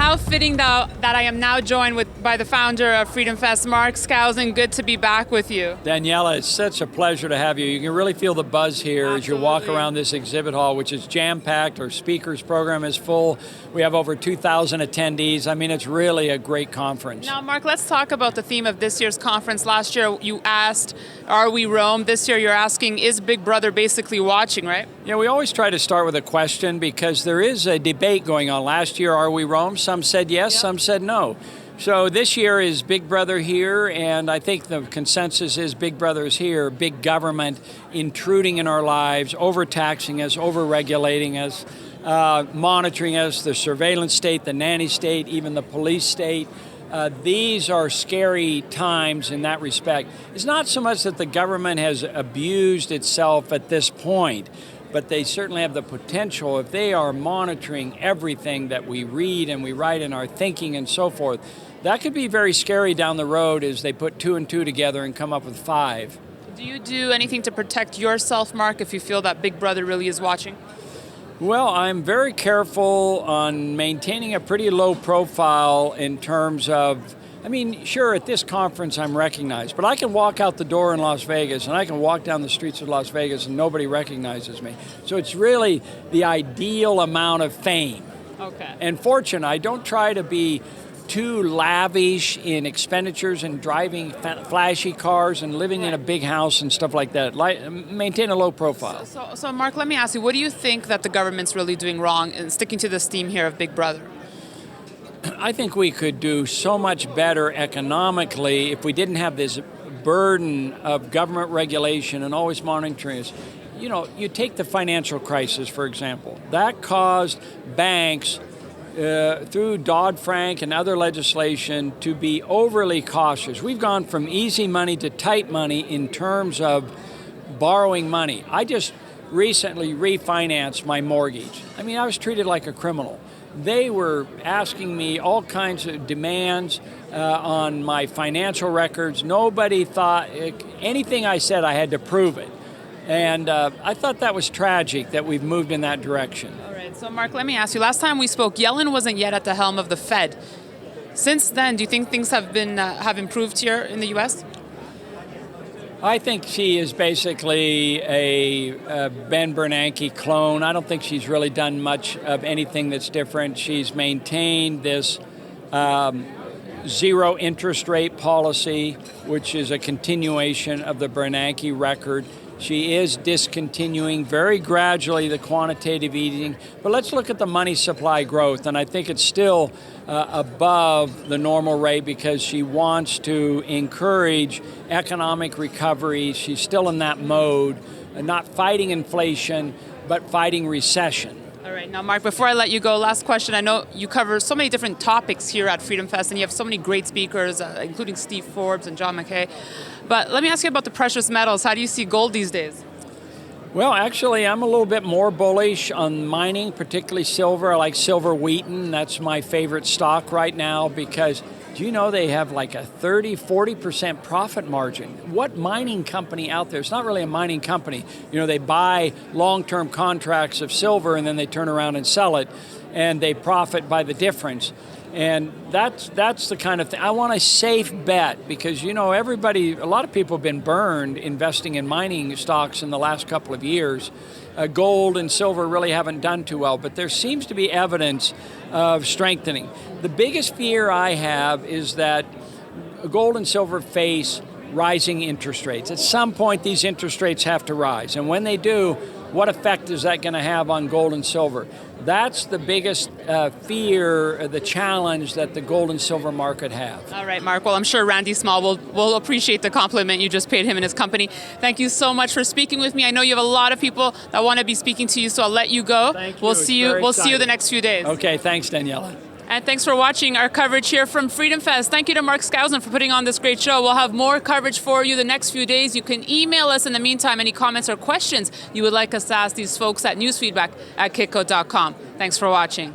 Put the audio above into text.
how fitting that I am now joined by the founder of FreedomFest, Mark Skousen. Good to be back with you. Daniela, it's such a pleasure to have you. You can really feel the buzz here as you walk around this exhibit hall, which is jam-packed. Our speakers program is full. We have over 2,000 attendees. I mean, it's really a great conference. Now, Mark, let's talk about the theme of this year's conference. Last year, you asked, are we Rome? This year, you're asking, is Big Brother basically watching, right? Yeah, we always try to start with a question because there is a debate going on. Last year, are we Rome? Some said yes, some said no. So this year is Big Brother here, and I think the consensus is Big Brother is here, big government intruding in our lives, overtaxing us, overregulating us, monitoring us, the surveillance state, the nanny state, even the police state. These are scary times in that respect. It's not so much that the government has abused itself at this point, but they certainly have the potential, if they are monitoring everything that we read and we write in our thinking and so forth, that could be very scary down the road as they put 2 and 2 together and come up with 5. Do you do anything to protect yourself, Mark, if you feel that Big Brother really is watching? Well, I'm very careful on maintaining a pretty low profile in terms of, I mean, sure, at this conference I'm recognized, but I can walk out the door in Las Vegas and I can walk down the streets of Las Vegas and nobody recognizes me. So it's really the ideal amount of fame and fortune. I don't try to be too lavish in expenditures and driving flashy cars and living in a big house and stuff like that. Maintain a low profile. So, Mark, let me ask you, what do you think that the government's really doing wrong in sticking to this theme here of Big Brother? I think we could do so much better economically if we didn't have this burden of government regulation and always monitoring us. You know, you take the financial crisis, for example. That caused banks, through Dodd-Frank and other legislation, to be overly cautious. We've gone from easy money to tight money in terms of borrowing money. I just recently refinanced my mortgage. I mean, I was treated like a criminal. They were asking me all kinds of demands on my financial records. Nobody thought, anything I said, I had to prove it. And I thought that was tragic that we've moved in that direction. All right, so Mark, let me ask you, last time we spoke, Yellen wasn't yet at the helm of the Fed. Since then, do you think things have improved here in the U.S.? I think she is basically a Ben Bernanke clone. I don't think she's really done much of anything that's different. She's maintained this zero interest rate policy, which is a continuation of the Bernanke record. She is discontinuing very gradually the quantitative easing, but let's look at the money supply growth, and I think it's still above the normal rate because she wants to encourage economic recovery. She's still in that mode, not fighting inflation, but fighting recession. All right, now Mark, before I let you go, last question. I know you cover so many different topics here at FreedomFest, and you have so many great speakers, including Steve Forbes and John McKay. But let me ask you about the precious metals. How do you see gold these days? Well, actually, I'm a little bit more bullish on mining, particularly silver. I like Silver Wheaton. That's my favorite stock right now because, do you know they have like a 30-40% profit margin? What mining company out there? It's not really a mining company. You know, they buy long-term contracts of silver and then they turn around and sell it, and they profit by the difference. And that's the kind of thing. I want a safe bet because, you know, a lot of people have been burned investing in mining stocks in the last couple of years. Gold and silver really haven't done too well, but there seems to be evidence of strengthening. The biggest fear I have is that gold and silver face rising interest rates. At some point, these interest rates have to rise. And when they do, what effect is that going to have on gold and silver? That's the biggest fear, the challenge that the gold and silver market have. All right, Mark. Well, I'm sure Randy Small will appreciate the compliment you just paid him and his company. Thank you so much for speaking with me. I know you have a lot of people that want to be speaking to you, so I'll let you go. Thank you. We'll see you the next few days. Okay, thanks, Daniela. And thanks for watching our coverage here from FreedomFest. Thank you to Mark Skousen for putting on this great show. We'll have more coverage for you the next few days. You can email us in the meantime any comments or questions you would like us to ask these folks at newsfeedback@kitco.com. Thanks for watching.